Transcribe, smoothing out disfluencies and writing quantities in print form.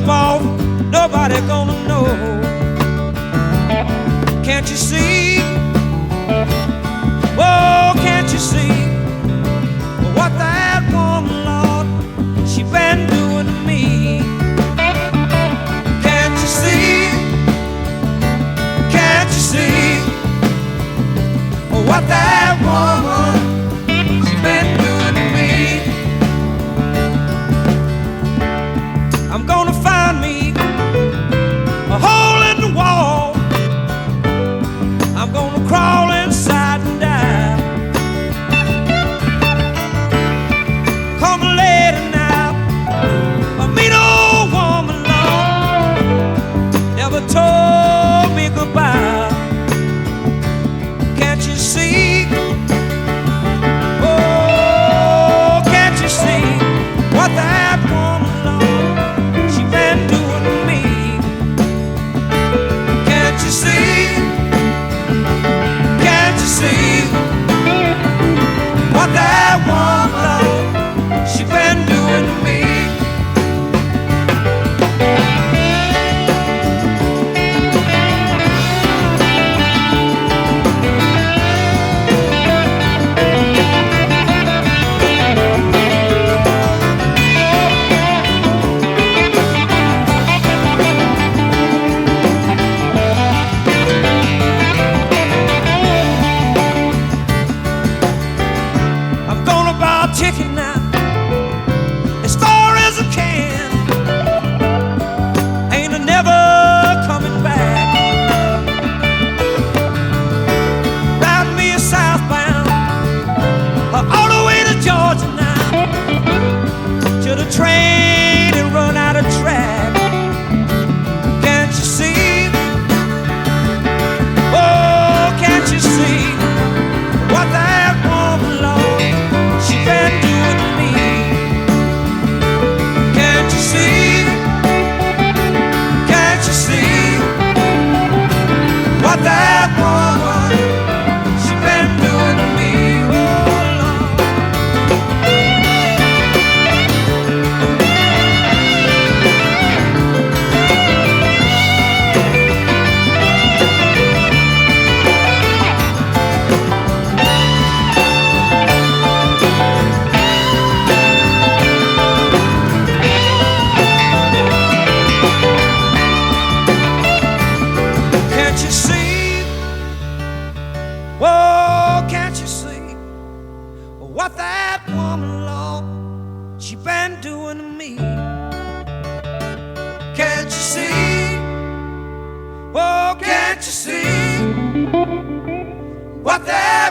jump off, nobody gonna know. Can't you see? Oh, can't you see what that woman, Lord, she been doing to me? Can't you see? Can't you see what that woman, she been doing to me? I'm gonna find me a hole in the wall. I'm gonna crawl inside and die. Come later now, a mean old woman, Lord, never told me goodbye. Can't you see? Oh, can't you see what that woman, Lord, she been doing to me? Can't you see? Can't you see what that woman, Lord, she been doing to me? I'm gonna buy a ticket now, as far as I can. Ain't a never coming back. Ride me a southbound, all the way to Georgia now, till the train and run out of track. Can't you see? Oh, can't you see what that woman, Lord, she been doing to me? Can't you see? Can't you see what that woman, she been doing to me? Oh, Lord. Can't you see? Oh, can't you see what that woman, Lord, she been doing to me? Can't you see? Oh, can't you see what that